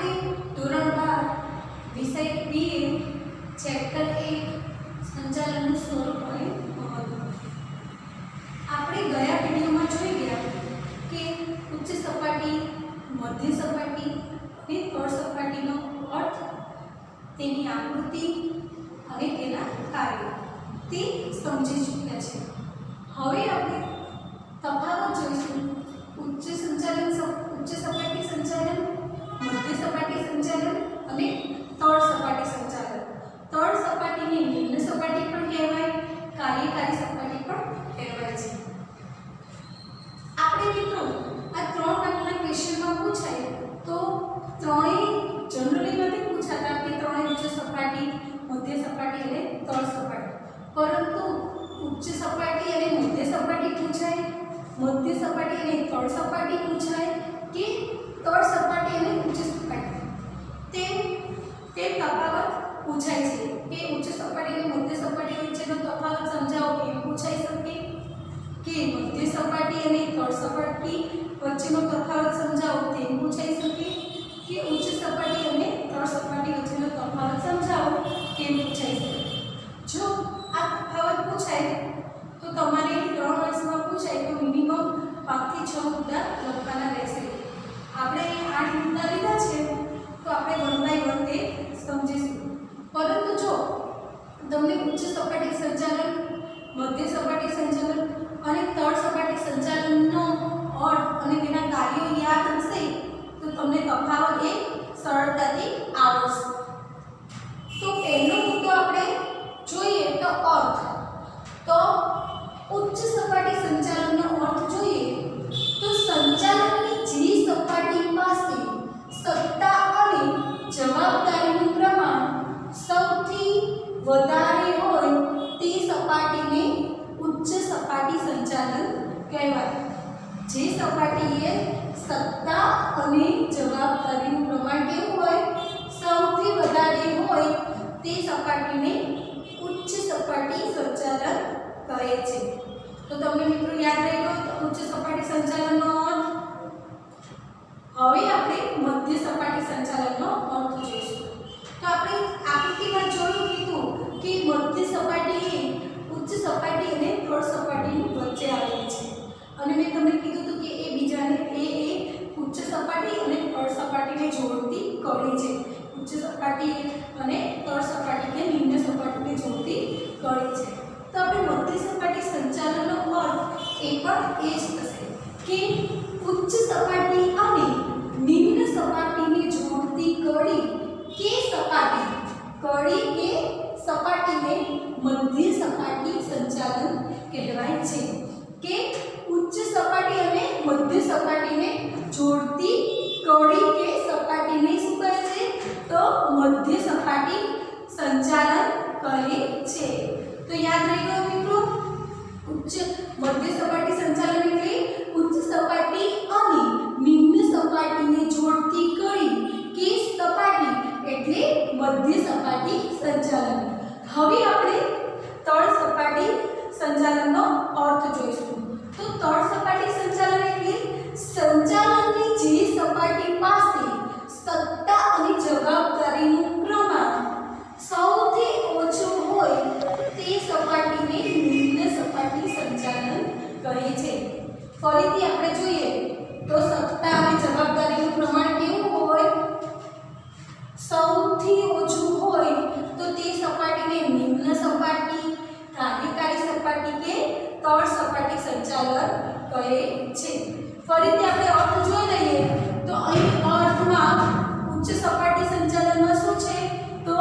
આપણે ધોરણ 12 વિષય પીએમ ચેપ્ટર 1 સંચાલનનું સ્વરૂપ અને મહત્વ. આપણે ગયા વિડિયોમાં જોઈ ગયા કે ઉચ્ચ સપાટી, મધ્ય સપાટી અને તળ સપાટીનો અર્થ, તેની આકૃતિ અને તેના કાર્યો તે સમજી ચૂક્યા છે. હવે આપણે તફાવત જોઈશું. ઉચ્ચ સપાટી સંચાલન, મધ્ય સપાટી સંચાલન અને તળ સપાટી સંચાલન. તળ સપાટીને નિમ્ન સપાટી પણ કહેવાય, કાર્યકારી સપાટી પણ કહેવાય છે. આપણે મિત્રો આ 3 માર્કના ક્વેશ્ચનમાં પૂછાય તો ત્રણેય જનરલી નથી પૂછાતા કે ત્રણેય ઉચ્ચ સપાટી, મધ્ય સપાટી અને તળ સપાટી, પરંતુ ઉચ્ચ સપાટી અને મધ્ય સપાટી પૂછાય, મધ્ય સપાટી અને તળ સપાટી પૂછાય કે તળ સપાટી અને ઉચ્ચ સપાટી, તે તફાવત પૂછાય છે કે ઉચ્ચ સપાટી અને મધ્ય સપાટી વચ્ચેનો તફાવત સમજાવો એમ પૂછાઈ શકે, કે મધ્ય સપાટી અને તળ સપાટી વચ્ચેનો તફાવત સમજાવો તેમ પૂછાઈ શકે, કે ઉચ્ચ સપાટી અને તળ સપાટી વચ્ચેનો તફાવત સમજાવો કેમ પૂછાઈ શકે. જો આ તફાવત પૂછાય તો તમારે 3 માર્ક્સમાં પૂછાય તો મિનિમમ 5 થી 6 મુદ્દા લખવાના રહેશે. આપણે 8 મુદ્દા લીધા છે તો આપણે 1 બાય 1 તે સમજીશું. પરંતુ જો તમને ઉચ્ચ સપાટી સંચાલન, મધ્ય સપાટી સંચાલન અને તળ સપાટી સંચાલનનો અર્થ અને તેના કાર્યો યાદ હશે તો તમને તફાવત એ સરળતાથી આવડશે. તો પહેલો મુદ્દો આપણે જોઈએ તો અર્થ. તો ઉચ્ચ સપાટી સંચાલનનો અર્થ જોઈએ તો સંચાલનની જે સપાટી પાસે સત્તા અને જવાબદારીનું પ્રમાણ સૌથી વધારે હોય તે સપાટીને ઉચ્ચ સપાટી સંચાલન કહેવાય. જે સપાટીએ સત્તા અને જવાબદારીનું પ્રમાણ કેવું હોય, સૌથી વધારે હોય તે સપાટીને ઉચ્ચ સપાટી સંચાલન કહે છે. તો તમને મિત્રો યાદ રહી ગયો તો ઉચ્ચ સપાટી સંચાલનનો અર્થ. હવે આપણે મધ્ય સપાટી સંચાલનનો અર્થ જોઈશું. તો આપણે આકૃતિમાં જોયું કીધું કે મધ્ય સપાટી એ ઉચ્ચ સપાટી અને તળ સપાટીની વચ્ચે આવેલી છે, અને મેં તમને કીધું હતું કે એ બીજાને ઉચ્ચ સપાટી અને તળ સપાટીને જોડતી કડી છે. ઉચ્ચ સપાટી અને તળ સપાટી કે નિમ્ન સપાટીને જોડતી કડી છે. તો આપણે મધ્ય સપાટી સંચાલનનો અર્થ એ પણ એ જ થશે કે ઉચ્ચ સપાટી અને નિમ્ન સપાટીને જોડતી કડી કે સપાટીને મધ્ય સપાટી સંચાલન કહેવાય છે. કે ઉચ્ચ સપાટી અને મધ્ય સપાટીને જોડતી કડી કે સપાટીને શું કહે છે તો મધ્ય સપાટી સંચાલન કહે છે. તો યાદ રહી ગયો મિત્રો, મધ્ય સપાટી સંચાલન એટલે ઉચ્ચ સપાટી અને નિમ્ન સપાટીને જોડતી કડી કે સપાટી એટલે મધ્ય સપાટી સંચાલન. હવે આપણે તળ સપાટી સંચાલનનો અર્થ જોઈશું. તો તળ સપાટી સંચાલન એટલે સંચાલનની જે સપાટી પાસે સત્તા અને જવાબદારીનું પ્રમાણ સૌથી ઓછું હોય તે સપાટીને નિમ્ન સપાટી સંચાલન કહે છે. ફરીથી આપણે જોઈએ તો સત્તા અને જવાબદારીનું પ્રમાણ કેવું હોય, સૌથી ઓછું હોય તો તે સપાટીને નિમ્ન સપાટી, કાર્યકારી સપાટી કે તળ સપાટી સંચાલન કહે છે. ફરીથી આપણે અર્થ જોઈ લઈએ તો અહીં અર્થમાં ઉચ્ચ સપાટી સંચાલનમાં શું છે તો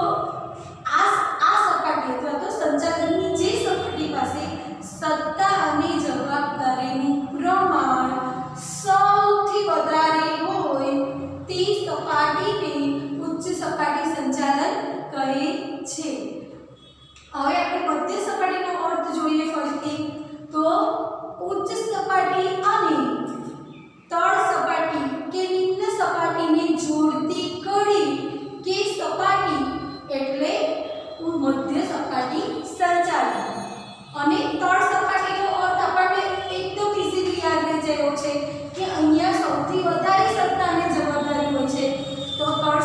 આ સપાટી અથવા તો સંચાલનની જે સપાટી પાસે સત્તા અને જવાબદારીનું પ્રમાણ સૌથી વધારે હોય તે સપાટીને ઉચ્ચ સપાટી સંચાલન કહે છે. હવે આપણે મધ્ય સપાટીનો અર્થ જોઈએ ફરીથી. તો ઉચ્ચ સપાટી અને તળ સપાટી કે નિમ્ન સપાટીને જોડતી કડી કે સપાટી એટલે મધ્ય સપાટી સંચાલન. અને તળ સપાટીનો અર્થ આપણને એકદમ ઈઝીલી યાદ રહી જાય છે કે અહીંયા સૌથી વધારે સત્તા અને જવાબદારી હોય છે, તો તળ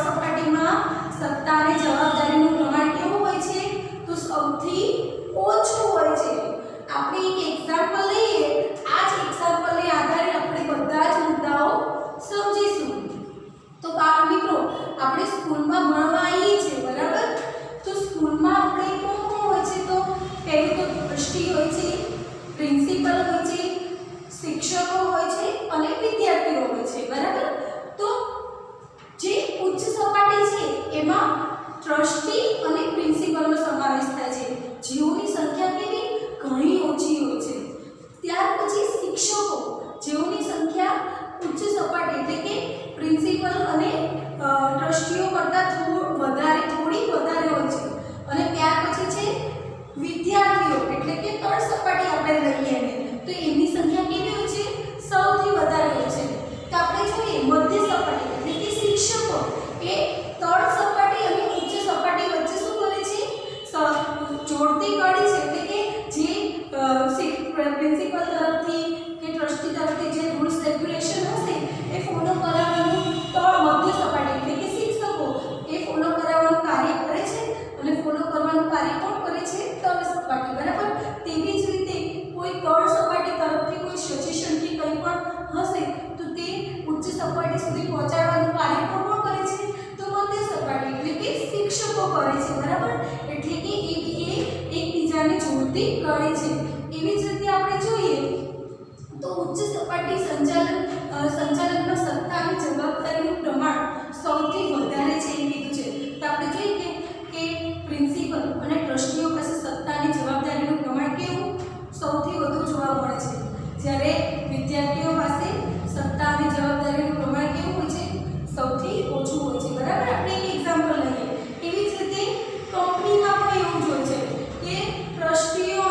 પ્રિન્સિપલ હોય છે, શિક્ષકો હોય છે અને વિદ્યાર્થીઓ હોય છે, બરાબર. તો જે ઉચ્ચ સપાટી છે એમાં ટ્રસ્ટી અને પ્રિન્સિપલનો સમાવેશ થાય છે, જેઓની સંખ્યા કેવી ઘણી ઓછી હોય છે. ત્યાર પછી શિક્ષકો, જેઓની સંખ્યા ઉચ્ચ સપાટી એટલે કે પ્રિન્સિપલ અને ટ્રસ્ટીઓ કરતાં થોડી વધારે હોય છે. અને ત્યાર પછી છે વિદ્યાર્થીઓ એટલે કે તળ સપાટી આપણે લઈએ ને તો એમની સંખ્યા કેવી હોય છે સૌથી વધારે હોય છે. તો આપણે જોઈએ મધ્ય સપાટી એટલે કે શિક્ષકો એ તળ સપાટી અને ઉચ્ચ સપાટી વચ્ચે શું કરે છે જોડતી કડી છે, એટલે કે જે પ્રિન્સિપલ તરફથી કે ટ્રસ્ટી તરફથી જે રૂલ્સ રેગ્યુલેશન હશે એ ફોલો કરાવવાનું તળ મધ્ય સપાટી એટલે કે શિક્ષકો એ ફોલો કરાવવાનું કાર્ય કરે છે અને ફોલો કરવાનું કાર્ય કોણ કરે છે તળ સપાટી, બરાબર. તેવી જ રીતે કોઈ તળ સપાટી તરફથી કોઈ સજેશન કે કંઈ પણ હશે તો તે ઉચ્ચ સપાટી સુધી પહોંચાડવાનું કાર્ય કોણ કરે છે તો મધ્ય સપાટી એટલે કે શિક્ષકો કરે છે, બરાબર. એટલે કે એ એકબીજાને જોડતી કડી છે. એવી જ રીતે આપણે જોઈએ તો ઉચ્ચ સપાટી સંચાલનમાં સત્તા અને જવાબદારીનું પ્રમાણ સૌથી વધારે છે એમ કીધું છે. તો આપણે જોઈએ કે પ્રિન્સિપલ અને ટ્રસ્ટીઓ પાસે સત્તા અને જવાબદારીનું પ્રમાણ કેવું સૌથી વધુ જોવા મળે છે, જ્યારે વિદ્યાર્થીઓ પાસે સત્તા અને જવાબદારીનું પ્રમાણ કેવું હોય છે સૌથી ઓછું હોય છે, બરાબર. આપણે એક એક્ઝામ્પલ લઈએ. એવી જ રીતે કંપનીમાં પણ એવું જ હોય છે કે ટ્રસ્ટીઓ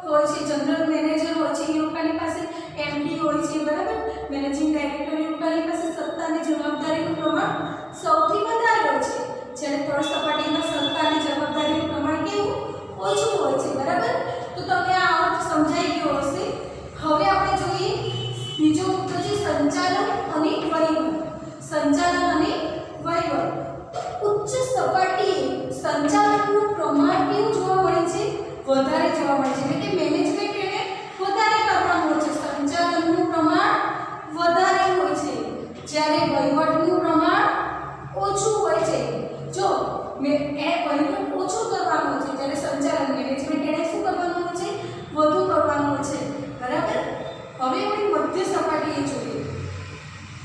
હોય છે, જનરલ મેનેજર હોય છે, એ લોકોની પાસે એમડી હોય છે, બરાબર. મેનેજિંગ ડાયરેક્ટર એ લોકોની પાસે સત્તા અને જવાબદારીનું પ્રમાણ સૌથી વધારે હોય છે, જ્યારે તળ સપાટીમાં સત્તા અને જવાબદારીનું પ્રમાણ કેવું ઓછું હોય છે, બરાબર. તો તમને આ અર્થ સમજાઈ ગયો હશે. હવે આપણે જોઈએ બીજો મુદ્દો છે સંચાલન અને વહીવટ. સંચાલન અને વહીવટ. તો ઉચ્ચ સપાટીએ સંચાલનનું પ્રમાણ કેવું જોવા મળે છે વધારે જોવા મળે છે, એટલે કે મેનેજમેન્ટ એને વધારે કરવાનું હોય છે, સંચાલનનું પ્રમાણ વધારે હોય છે, જ્યારે વહીવટનું પ્રમાણ ઓછું હોય છે. જો વહીવટ ઓછું કરવાનું હોય છે જ્યારે સંચાલન મેનેજમેન્ટ એને શું કરવાનું હોય છે વધુ કરવાનું હોય છે, બરાબર. હવે આપણે મધ્ય સપાટીએ જોઈએ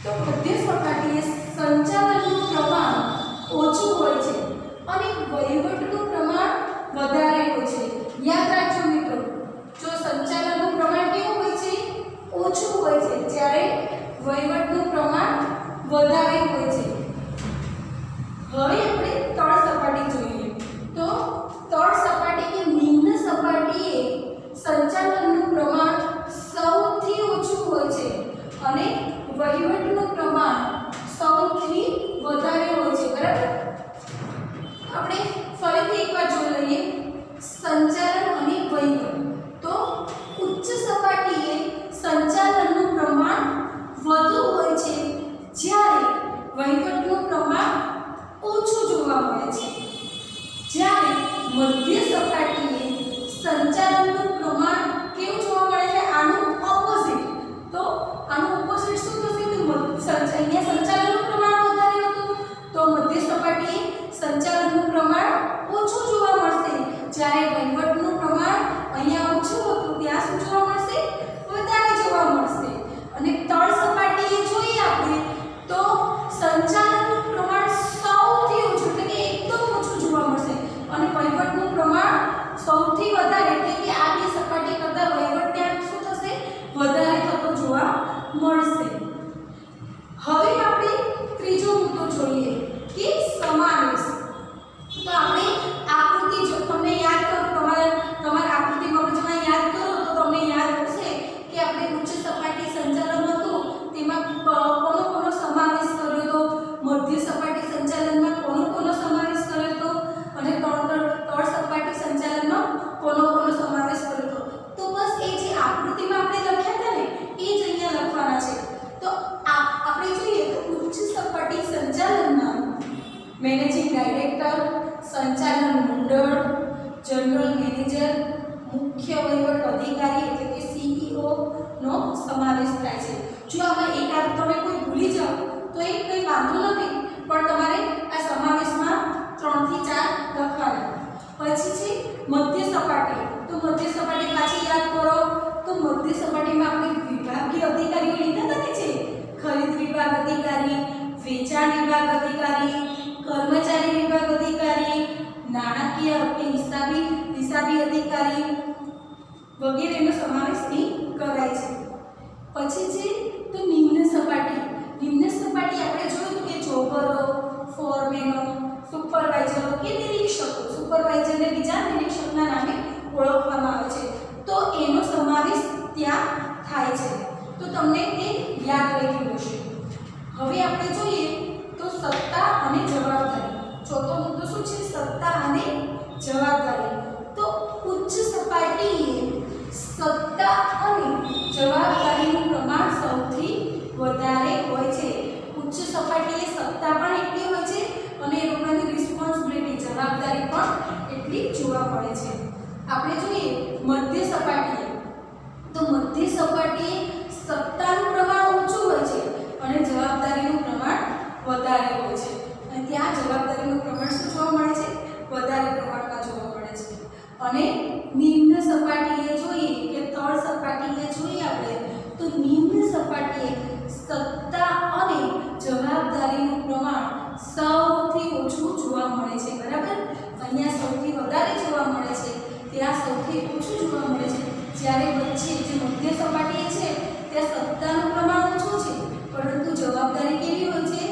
તો મધ્ય સપાટીએ સંચાલનનું પ્રમાણ ઓછું હોય છે અને વહીવટનું પ્રમાણ વધારે હોય છે. યાદ રાખજો મિત્રો, જો સંચાલનનું પ્રમાણ કેવું હોય છે ઓછું હોય છે, જ્યારે વહીવટનું પ્રમાણ વધારે હોય છે. હવે આપણે તળ સપાટી જોઈએ તો તળ સપાટી કે નિમ્ન સપાટીએ સંચાલનનું પ્રમાણ સૌથી ઓછું હોય છે અને વહીવટનું પ્રમાણ સૌથી વધારે હોય છે, બરાબર. આપણે ફરીથી એકવાર જોઈ લઈએ સંચાલન અને વહીવટ. તો ઉચ્ચ સપાટીએ સંચાલનનું પ્રમાણ વધુ હોય છે, જ્યારે વહીવટનું પ્રમાણ ઓછું જોવા મળે છે. જ્યારે મધ્ય સપાટીએ સંચાલનનું પ્રમાણ કેવું જોવા મળે છે આનું ઓપોઝિટ. તો આનું ઓપોઝિટ શું થશે તો અહીંયા સંચાલનનું પ્રમાણ વધારે હતું તો મધ્ય સપાટીએ સંચાલનનું પ્રમાણ ઓછું જોવા મળશે, જ્યારે વહીવટનું પ્રમાણ અહીંયા ઓછું હતું ત્યાં શું જોવા મળશે વધારે જોવા મળશે. અને તળ સપાટીએ જોઈએ આપણે તો સંચાલનનું પ્રમાણ સૌથી ઓછું એટલે કે એકદમ ઓછું જોવા મળશે અને વહીવટનું પ્રમાણ સૌથી વધારે એટલે કે આ બે સપાટી કરતાં વહીવટ ત્યાં શું થશે વધારે થતો જોવા મળશે. હવે આપણે ત્રીજો મુદ્દો જોઈએ કે સમાવેશ. તો આપણે આકૃતિ જો તમને યાદ કરો તમારા આકૃતિ મગજમાં યાદ કરો તો તમને યાદ હશે કે આપણે ઉચ્ચ સપાટી સંચાલન હતું તેમાં કોનો સમાવેશ કર્યો હતો, મધ્ય સપાટી સંચાલનમાં કોનો સમાવેશ કર્યો હતો અને તળ સપાટી સંચાલનમાં કોનો સમાવેશ કર્યો હતો. તો બસ એ જે આકૃતિમાં આપણે લખ્યા હતા ને એ જ અહીંયા લખવાના છે. તો આપણે જોઈએ તો ઉચ્ચ સપાટી સંચાલનમાં મેનેજિંગ ડાયરેક્ટર, સંચાલન મંડળ, જનરલ મેનેજર, મુખ્ય વહીવટ અધિકારી એટલે કે CEO નો સમાવેશ થાય છે. જો આમાં એકાદ તમે કોઈ ભૂલી જાઓ તો એ કંઈ વાંધો નથી, પણ તમારે આ સમાવેશમાં 3 થી 4 લખવાના. પછી છે મધ્ય સપાટી. તો મધ્ય સપાટી પાછી યાદ મધ્ય સપાટીમાં આપણે વિભાગીય અધિકારીઓ લીધા હતા ને, જે ખરીદ વિભાગ અધિકારી, વેચાણ વિભાગ અધિકારી, કર્મચારી વિભાગ અધિકારી, નાણાકીય કે હિસાબી અધિકારી વગેરેનો સમાવેશ અહીં કરાય છે. પછી છે તો નિમ્ન સપાટી. નિમ્ન સપાટી આપણે જોયું કે ચોપરો, ફોરમેનો, સુપરવાઇઝરો કે નિરીક્ષકો, સુપરવાઇઝરને બીજા નિરીક્ષકના નામે ઓળખવામાં આવે છે, તો એનો સમાવેશ ત્યાં થાય છે. તો તમને તે યાદ રહી ગયું હશે. હવે આપણે જોઈએ તો સત્તા અને જવાબદારી. ચોથો મુદ્દો શું છે? સત્તા અને જવાબદારી. તો ઉચ્ચ સપાટીએ સત્તા અને જવાબદારીનું પ્રમાણ સૌથી વધારે હોય છે. ઉચ્ચ સપાટીએ સત્તા પણ એટલી હોય છે અને એ લોકોની રિસ્પોન્સિબિલિટી, જવાબદારી પણ એટલી જોવા મળે છે. આપણે જોઈએ મધ્ય સપાટીએ, તો મધ્ય સપાટીએ સત્તાનું પ્રમાણ ઓછું હોય છે અને જવાબદારીનું પ્રમાણ વધારે હોય છે. અને ત્યાં જવાબદારીનું પ્રમાણ શું જોવા મળે છે? વધારે પ્રમાણમાં જોવા મળે છે. અને નિમ્ન સપાટીએ જોઈએ કે તળ સપાટીએ જોઈએ આપણે, તો નિમ્ન સપાટીએ સત્તા અને જવાબદારીનું પ્રમાણ સૌથી ઓછું જોવા મળે છે. બરાબર? અહીંયા સૌથી વધારે જોવા મળે છે, ત્યાં સૌથી ઓછું જોવા મળે છે. જ્યારે વચ્ચે જે મધ્ય સપાટીએ છે ત્યાં સત્તાનું પ્રમાણ ઓછું છે, પરંતુ જવાબદારી કેવી હોય છે?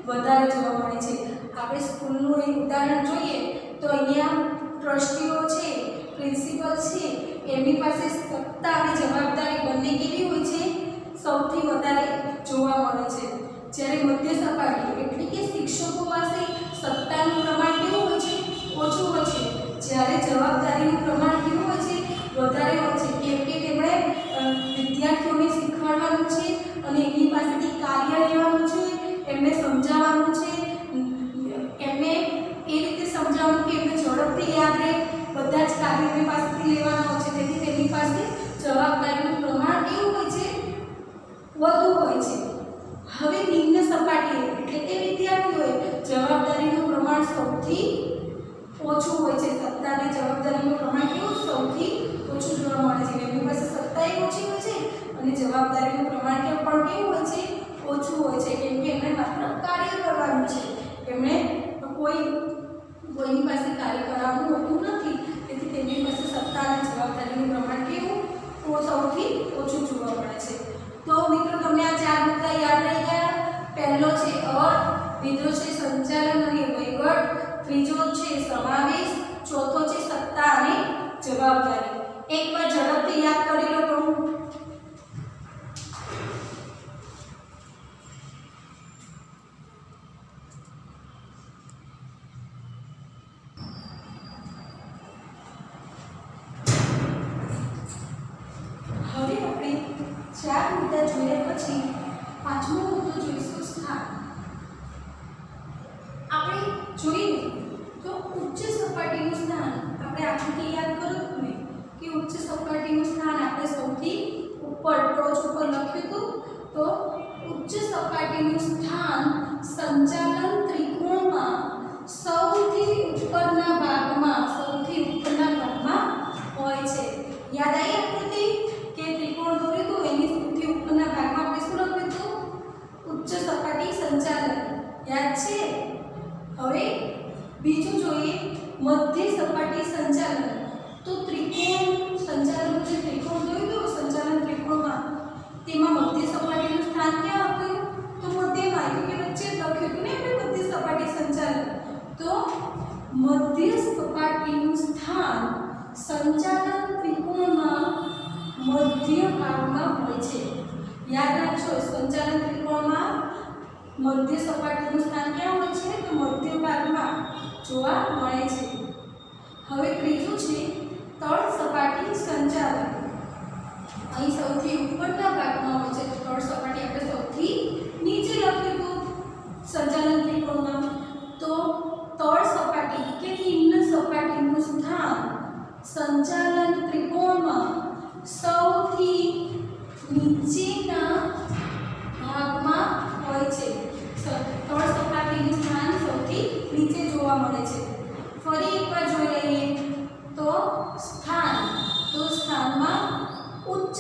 વધારે જોવા મળે છે. આપણે સ્કૂલનું એક ઉદાહરણ જોઈએ તો અહીંયા ટ્રસ્ટીઓ છે, પ્રિન્સિપલ છે, એમની પાસે સત્તા અને જવાબદારી બંને કેવી હોય છે? સૌથી વધારે જોવા મળે છે. જ્યારે મધ્ય સપાટી એટલે કે શિક્ષકો પાસે સત્તાનું પ્રમાણ કેવું હોય છે? ઓછું હોય છે. જ્યારે જવાબદારીનું પ્રમાણ કેવું હોય છે? વધારે હોય છે. કેમ કે તેમણે વિદ્યાર્થીઓને શીખવાડવાનું છે અને એમની પાસેથી કાર્ય લેવાનું છે, એમને સમજાવવાનું છે, એમને એ રીતે સમજાવવાનું કે એમને ઝડપથી યાદ રહે, બધા જ કાર્ય એમની પાસેથી લેવાના હોય છે. તેથી તેમની પાસે જવાબદારીનું પ્રમાણ કેવું હોય છે? વધુ હોય છે. હવે નિમ્ન સપાટીએ એટલે કે વિદ્યાર્થીઓએ જવાબદારીનું પ્રમાણ સૌથી ઓછું હોય છે. સત્તા અને જવાબદારીનું પ્રમાણ કેવું? સૌથી ઓછું જોવા મળે છે. એમની પાસે સત્તા ઓછી હોય છે અને જવાબદારીનું પ્રમાણ પણ કેવું હોય છે? ઓછું હોય છે. કેમ કે એમણે માત્ર કાર્ય કરવાનું છે, એમણે કોઈની પાસે કાર્ય કરાવવાનું હોતું નથી. તેથી તેમની પાસે સત્તા અને જવાબદારીનું પ્રમાણ કેવું? સૌથી ઓછું જોવા મળે છે. તો મિત્રો, તમને આ ચાર મુદ્દા યાદ રહી ગયા. પહેલો છે અર્થ, બીજો છે સંચાલન અને વહીવટ, ત્રીજો છે સમાવેશ, ચોથો છે સત્તા અને જવાબદારી. એકવાર ઝડપથી યાદ કરી લો. હવે આપણે ચાર મુદ્દા જોયા પછી પાંચમો મુદ્દો જોઈશું સ્થાન. આપણે જોઈએ તો ઉચ્ચ સપાટીનું સ્થાન આપણે આકૃતિ યાદ કરો તમે કે ઉચ્ચ સપાટીનું સ્થાન આપણે સૌથી ઉપર ટોચ ઉપર લખ્યું હતું. તો ઉચ્ચ સપાટીનું સ્થાન સંચાલન ત્રિકોણમાં સૌથી ઉપરના ભાગમાં હોય છે. યાદ આવી આકૃતિ કે ત્રિકોણ દોર્યું હતું, એની સૌથી ઉપરના ભાગમાં આપણે શું લખ્યું હતું? ઉચ્ચ સપાટી સંચાલન. યાદ છે? હવે બીજું જોઈએ મધ્ય સપાટી સંચાલન. તો ત્રિકોણ સંચાલનનું જે ત્રિકોણ દોર્યું હતું સંચાલન ત્રિકોણમાં, તેમાં મધ્ય સપાટીનું સ્થાન ક્યાં હતું? તો મધ્યમાં, એટલે કે વચ્ચે લખ્યું હતું ને આપણે મધ્ય સપાટી સંચાલન. તો મધ્ય સપાટીનું સ્થાન સંચાલન ત્રિકોણમાં મધ્ય ભાગમાં હોય છે. યાદ રાખજો, સંચાલન ત્રિકોણમાં મધ્ય સપાટીનું સ્થાન ક્યાં હોય છે? તો મધ્ય ભાગમાં જોવા મળે છે. હવે ત્રીજું છે તળ સપાટી સંચાલન. અહીં સૌથી ઉપરના ભાગમાં હોય છે. તળ સપાટી આપણે સૌથી નીચે લખ્યું હતું સંચાલન ત્રિકોણમાં. તો તળ સપાટી કે નિમ્ન સપાટીનું સ્થાન સંચાલન ત્રિકોણમાં સૌથી નીચેના ભાગમાં હોય છે. તળ સપાટીનું સ્થાન સૌથી નીચે જોવા મળે છે. ફરી એકવાર જોઈ લઈએ તો સ્થાનમાં ઉચ્ચ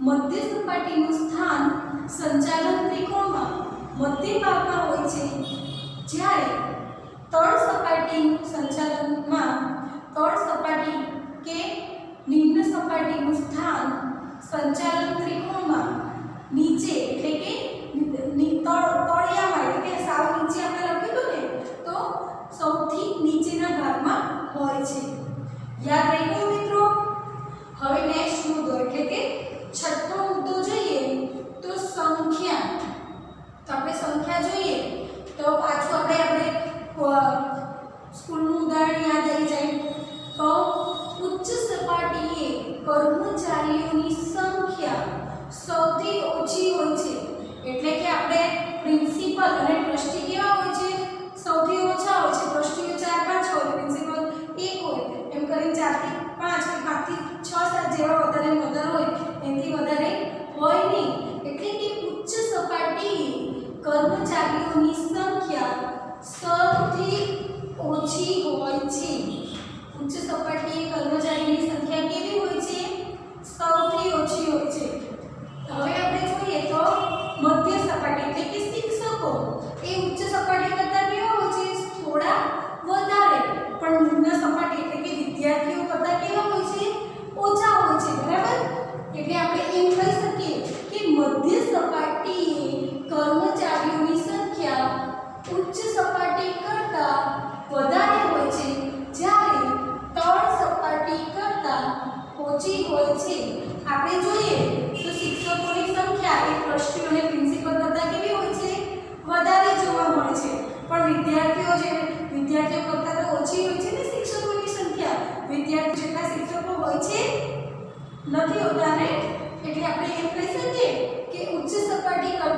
મધ્ય સપાટીનું સ્થાન સંચાલન ત્રિકોણમાં મધ્ય ભાગમાં હોય છે, જ્યારે તળ સપાટીનું સંચાલનમાં તળ સપાટી કે નિમ્ન સપાટીનું સ્થાન સંચાલન ત્રિકોણમાં નીચે એટલે કે તળિયામાં એટલે કે સાવ નીચે આપણે લખ્યું ને તો સૌથી નીચેના ભાગમાં હોય છે. યાદ રહી ગયું મિત્રો? હવે નેક્સ્ટ મુદ્દો એટલે કે છઠ્ઠો મુદ્દો જોઈએ તો સંખ્યા. તો આપણે સંખ્યા જોઈએ તો પાછું આપણે સ્કૂલનું ઉદાહરણ યાદ આવી જાય. તો ઉચ્ચ સપાટીએ કર્મચારીઓની સંખ્યા સૌથી ઓછી હોય છે, એટલે કે આપણે પ્રિન્સિપલ અને ટ્રસ્ટી કેવા હોય છે? સૌથી ઓછા હોય છે. ટ્રસ્ટીઓ 4-5 હોય, પ્રિન્સિપલ 1 હોય, એમ કરીને 4 થી 5 કે 5 થી 6-7 જેવા વધારે હોય, એનાથી વધારે હોય નહીં. એટલે કે ઉચ્ચ સપાટી કર્મચારીઓની સંખ્યા સૌથી ઓછી હોય છે. ઉચ્ચ સપાટીએ કર્મચારીની સંખ્યા કેવી હોય છે? સૌથી ઓછી હોય છે. હવે આપણે જોઈએ તો મધ્ય સપાટી એટલે કે શિક્ષકો એ ઉચ્ચ સપાટી કરતાં કેવા હોય છે? થોડા વધારે. પણ નિમ્ન સપાટી એટલે કે વિદ્યાર્થીઓ કરતાં કેવા હોય છે? ઓછા હોય છે. બરાબર? એટલે આપણે એમ કહી શકીએ કે મધ્ય સપાટીએ કર્મચારીઓની સંખ્યા ઉચ્ચ સપાટી કરતાં વધારે હોય છે, જ્યારે તળ સપાટી કરતાં ઓછી હોય છે. આપણે જોઈએ તો શિક્ષકોની સંખ્યા એ ટ્રસ્ટી અને પ્રિન્સિપલ કરતાં કેવી હોય છે? વધારે જોવા મળે છે. પણ વિદ્યાર્થીઓ કરતાં તો ઓછી હોય છે ને શિક્ષકોની સંખ્યા. વિદ્યાર્થીઓ જેટલા શિક્ષકો હોય છે નથી હોતા ને. એટલે આપણે એમ કહી શકીએ કે ઉચ્ચ સપાટીના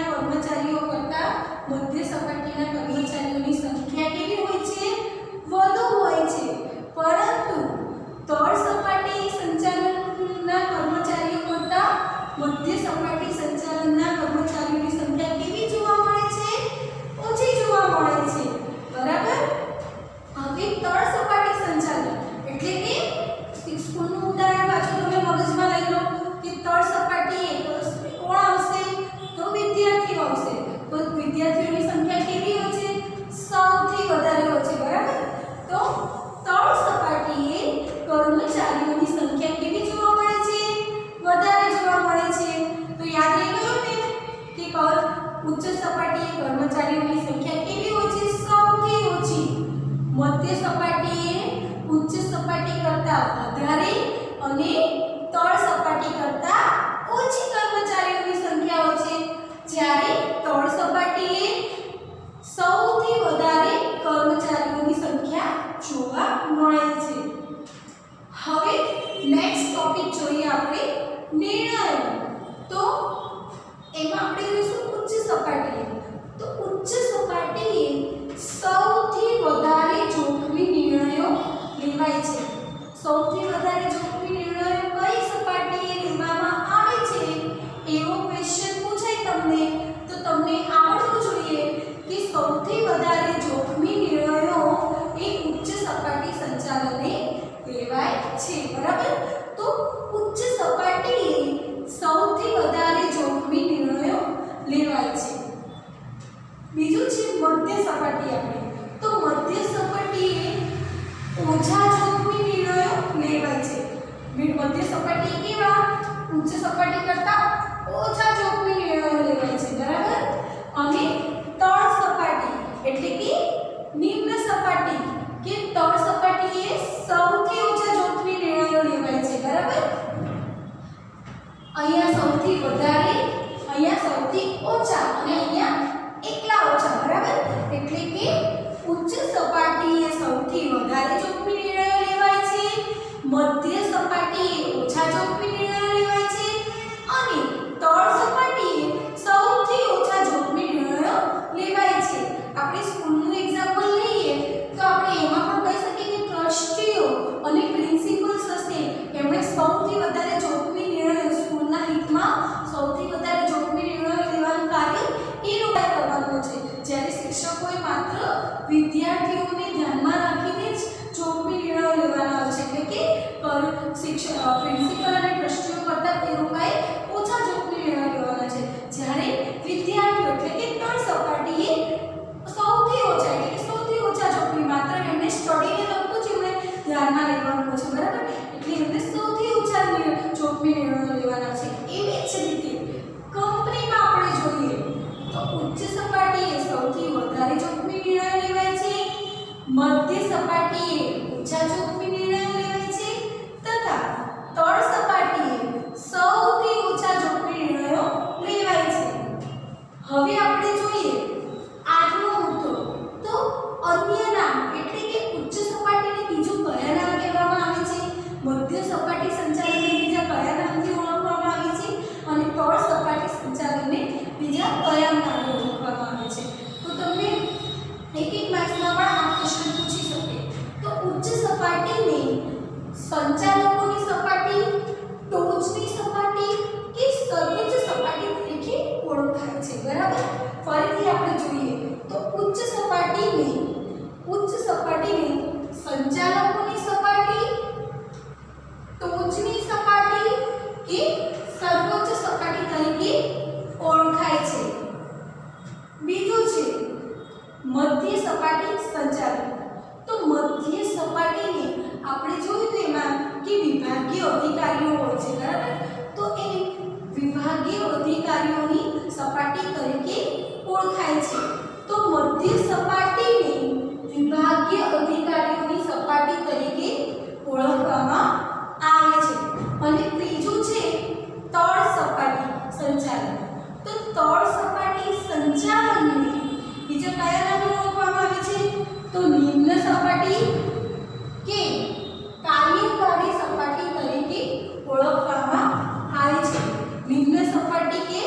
કર્મચારીઓ કરતાં મધ્ય સપાટીના કર્મચારીઓની સંખ્યા કેવી હોય છે? વધુ હોય છે. પરંતુ તળ સપાટી સંચાલનના કર્મચારીઓ કરતાં મધ્ય સપાટી સંચાલનના કર્મચારીઓની સંખ્યા કેવી જોવા મળે છે? ઓછી જોવા મળે છે. બરાબર? હવે તળ સપાટી સંચાલન એટલે કે સ્કૂલનું ઉદાહરણ પાછું તમે મગજમાં લઈ લો કે તળ સપાટીએ કોણ આવશે? તો વિદ્યાર્થીઓ આવશે. તો વિદ્યાર્થીઓની સંખ્યા કેવી હોય છે? સૌથી વધારે હોય છે. બરાબર? તો તળ સપાટીએ કર્મચારીઓની સંખ્યા કેવી જોવા મળે છે? વધારે જોવા મળે છે. તો યાદ રહી ગયું ને કે ઉચ્ચ સપાટીએ કર્મચારીઓની સંખ્યા કેવી હોય છે? સૌથી ઓછી. મધ્ય સપાટીએ ઉચ્ચ સપાટી કરતાં વધારે અને તળ સપાટી કરતાં ઓછી કર્મચારીઓની સંખ્યા હોય છે, જ્યારે તળ સપાટીએ સૌથી વધારે કર્મચારીઓની સંખ્યા જોવા મળે છે. હવે નેક્સ્ટ ટોપિક જોઈએ આપણે નિર્ણયો. તો એમાં આપણે જોઈશું ઉચ્ચ સપાટીએ. તો ઉચ્ચ સપાટીએ સૌથી વધારે જોખમી નિર્ણયો લેવાય છે. સૌથી વધારે જોખમી નિર્ણયો કઈ સપાટીએ લેવામાં આવે છે એવો ક્વેશ્ચન પૂછાય તમને તો તમને આવડવું જોઈએ કે સૌથી વધારે જોખમી નિર્ણયો એ ઉચ્ચ સપાટી સંચાલને લેવાય છે. બરાબર? તો ઉચ્ચ સપાટીએ સૌથી વધારે જોખમી નિર્ણયો લેવાય છે. બીજું છે મધ્ય સપાટી. આપણે તો મધ્ય સપાટીએ ઓછા જોખમી નિર્ણયો લેવાય છે. મધ્ય સપાટી કેવા? ઉચ્ચ સપાટી કરતાં ઓછા જોખમી નિર્ણયો લેવાય છે. બરાબર? અને તળ સપાટી એટલે કે નિમ્ન સપાટી કે તળ સપાટીએ સૌથી ઓછા જોખમી નિર્ણયો લેવાય છે. બરાબર? અહીંયા સૌથી વધારે, અહીંયા સૌથી ઓછા અને અહીંયા એકલા ઓછા. બરાબર? એટલે કે ઉચ્ચ સપાટીએ સૌથી વધારે જોખમી નિર્ણયો લેવાય છે, મધ્ય સપાટીએ ઓછા જોખમી નિર્ણયો લેવાય છે અને તળ સપાટીએ સૌથી ઓછા જોખમી નિર્ણયો લેવાય છે. આપણે સ્કૂલનું એક્ઝામ્પલ લઈએ તો આપણે એમાં પણ કહી શકીએ કે ટ્રસ્ટીઓ અને પ્રિન્સિપલ્સ હશે એમણે સૌથી વધારે જોખમી નિર્ણયો સ્કૂલના હિતમાં સૌથી વધારે જોખમી નિર્ણયો લેવાનું કાર્ય એ લોકોએ કરવાનું છે, જ્યારે શિક્ષકોએ માત્ર વિદ્યાર્થીઓને રીતે કંપનીમાં આપણે જોઈએ તો ઉચ્ચ સપાટીએ સૌથી વધારે જોખમી નિર્ણયો લેવાય છે, મધ્ય સપાટીએ ઓછા જોખમી નિર્ણયો લેવાય છે તથા તળ સપાટીએ સૌથી ઓછા જોખમી નિર્ણયો લેવાય છે. હવે આપણે જોઈએ આઠમો મુદ્દો તો અન્ય નામ એટલે કે ઉચ્ચ સપાટીને બીજું કયા નામ કહેવામાં આવે છે, મધ્ય સપાટી સંચાલનને બીજા કયા નામથી ઓળખવામાં આવે છે અને તળ સપાટી સંચાલનને બીજા કયા નામથી ઓળખવામાં આવે છે. તો તમને એક માર્ક્સમાં પણ આ ક્વેશ્ચન પૂછી શકે. તો ઉચ્ચ સપાટીને સંચાલકોની સપાટી, ટોચની સપાટી કે સર્વોચ્ચ સપાટી તરીકે ઓળખાય છે. બરાબર, ફરીથી આપણે જોઈએ તો ઉચ્ચ સપાટીને સંચાલકોની સપાટી, ટોચની સપાટી કે સર્વોચ્ચ સપાટી તરીકે ઓળખાય છે. બીજું છે મધ્ય સપાટી સંચાલન. તો મધ્ય સપાટીને આપણે જોયું તો એમાં કે વિભાગીય અધિકારીઓ હોય છે. બરાબર, તો એ વિભાગીય અધિકારીઓની સપાટી તરીકે ઓળખાય છે. તો મધ્ય સપાટીને વિભાગીય અધિકારીઓની સપાટી તરીકે ઓળખવામાં આવે છે. અને ત્રીજું છે તળ સપાટી સંચાલન. તો તળ સપાટી સંચાલનને બીજા કયા નામે ઓળખવામાં આવે છે, તો નિમ્ન સપાટી કે કાર્યકારી સપાટી તરીકે ઓળખવામાં આવે છે. નિમ્ન સપાટી કે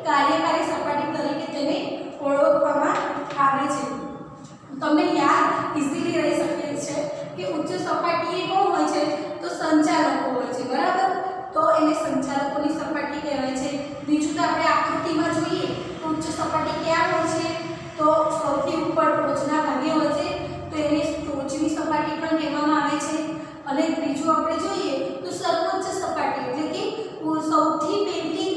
કાર્યકારી સપાટી તરીકે તેને ઓળખવામાં આવે છે. તમને યાદ ઇઝીલી રહી શકે છે કે ઉચ્ચ સપાટીએ કોણ હોય છે, તો સંચાલકો હોય છે. બરાબર, તો એને સંચાલકોની સપાટી કહેવાય છે. બીજું તો આપણે આકૃતિમાં જોઈએ તો ઉચ્ચ સપાટી ક્યાં હોય છે, તો સૌથી ઉપર ટોચના ભાગે હોય છે, તો એને ટોચની સપાટી પણ કહેવામાં આવે છે. અને ત્રીજું આપણે જોઈએ તો સર્વોચ્ચ સપાટી એટલે કે સૌથી પહેલી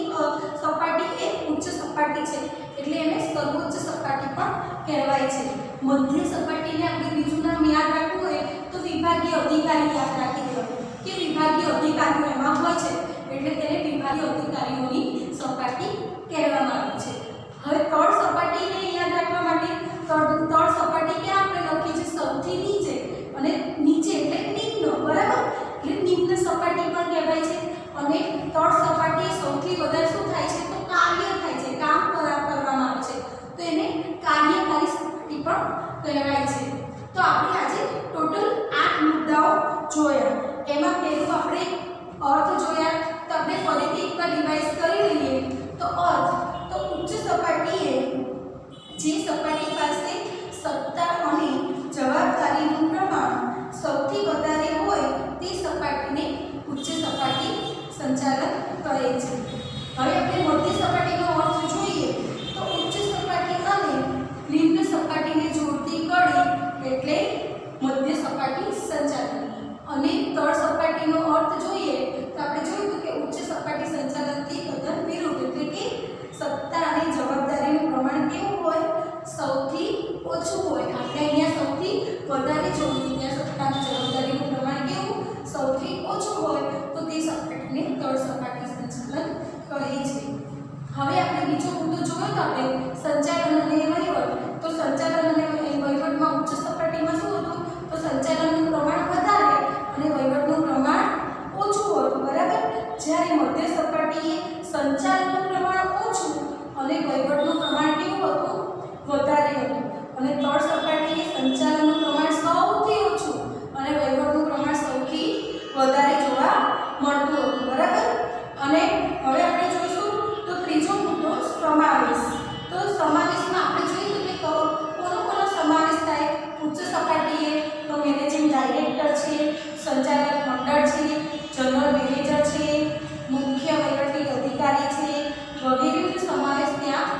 સપાટી એ ઉચ્ચ સપાટી છે એટલે એને સર્વોચ્ચ સપાટી પણ કહેવાય છે. મધ્ય સપાટીને આપણે બીજું નામ યાદ રાખવું હોય તો વિભાગીય અધિકારી યાદ રાખી દેવાનું કે વિભાગીય અધિકારીઓ એમાં હોય છે એટલે તેને વિભાગીય અધિકારીઓની સપાટી કહેવામાં આવે છે. હવે તળ સપાટીને યાદ રાખવા માટે તળ સપાટી ક્યાં આપણે લખીએ છીએ, સૌથી નીચે, અને નીચે એટલે નિમ્ન. બરાબર, એટલે નિમ્ન સપાટી પણ કહેવાય છે. અને તળ સપાટી સૌથી વધારે શું થાય છે, તો કાર્ય થાય છે, કામ કરવામાં આવે છે, તો એને કાર્યકારી સપાટી પણ કહેવાય છે. તો આપણે આજે ટોટલ 8 મુદ્દાઓ જોયા. એમાં પહેલું આપણે અર્થ જોયા. તો આપણે ફરીથી એકવાર રિવાઇઝ કરી લઈએ. તો અર્થ તો ઉચ્ચ સપાટીએ જે સપાટી પાસે સત્તા અને જવાબદારીનું પ્રમાણ સૌથી વધારે હોય તે સપાટીને ઉચ્ચ સપાટી સંચાલન કહે છે. હવે આપણે મધ્ય સપાટીનો અર્થ જોઈએ તો ઉચ્ચ સપાટી અને નિમ્ન સપાટીને જોડતી કડી એટલે મધ્ય સપાટી સંચાલન. અને તળ સપાટીનો અર્થ જોઈએ તો આપણે જોયું કે ઉચ્ચ સપાટી સંચાલનથી તદ્દન વિરુદ્ધ એટલે કે સત્તા અને જવાબદારીનું પ્રમાણ કેવું હોય, સૌથી ઓછું હોય. આપણે અહીંયા સૌથી વધારે જોયું, ત્યાં સત્તા અને જવાબદારીનું પ્રમાણ કેવું, સૌથી ઓછું હોય, તો તે સપાટીને તળ સપાટી સંચાલન કહે છે. હવે આપણે બીજો મુદ્દો જોયો તો આપણે સંચાલન અને વહીવટ. તો સંચાલન અને વહીવટમાં ઉચ્ચ સપાટીમાં શું હતું, તો સંચાલનનું પ્રમાણ વધારે અને વહીવટનું પ્રમાણ ઓછું હતું. બરાબર, જ્યારે મધ્ય સપાટીએ સંચાલનનું પ્રમાણ ઓછું અને વહીવટનું પ્રમાણ કેવું હતું, વધારે હતું. અને તળ સપાટીએ સંચાલનનું પ્રમાણ સૌથી ઓછું અને વહીવટનું પ્રમાણ સૌથી વધારે જોવા મળતું હતું. બરાબર, અને હવે આપણે જોઈશું તો ત્રીજો મુદ્દો સમાવેશ. તો સમાવેશમાં આપણે જોઈએ કે કોનો સમાવેશ થાય. ઉચ્ચ સપાટીએ તો મેનેજિંગ ડાયરેક્ટર છે, સંચાલક મંડળ છે, જનરલ મેનેજર છે, મુખ્ય વહીવટી અધિકારી છે વગેરેનો સમાવેશ ત્યાં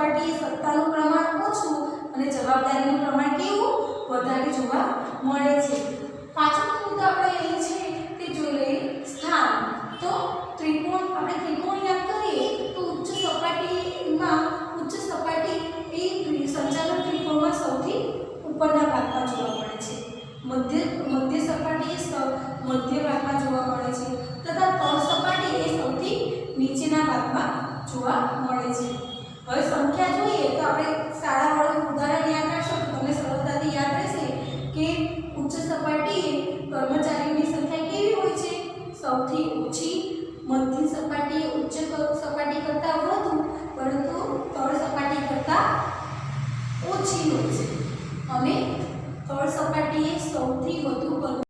સપાટીએ સત્તાનું પ્રમાણ ઓછું અને જવાબદારીનું પ્રમાણ કેવું વધારે જોવા મળે છે. પાછળનો મુદ્દો આપણે લઈએ છીએ તે જોઈ લઈએ સ્થાન. તો ત્રિકોણ આપણે ત્રિકોણ યાદ કરીએ તો ઉચ્ચ સપાટી એ સંચાલન ત્રિકોણમાં સૌથી ઉપરના ભાગમાં જોવા મળે છે. મધ્ય સપાટી એ મધ્ય ભાગમાં જોવા મળે છે તથા તળ સપાટી એ સૌથી નીચેના ભાગમાં જોવા મળે છે. હવે સંખ્યા જોઈએ તો આપણે શાળાવાળું ઉદાહરણ યાદ રાખશો તો તમને સરળતાથી યાદ રહેશે કે ઉચ્ચ સપાટીએ કર્મચારીઓની સંખ્યા કેવી હોય છે? સૌથી ઓછી. મધ્ય સપાટીએ ઉચ્ચ સપાટી કરતાં વધુ પરંતુ તળ સપાટી કરતાં ઓછી હોય છે અને તળ સપાટીએ સૌથી વધુ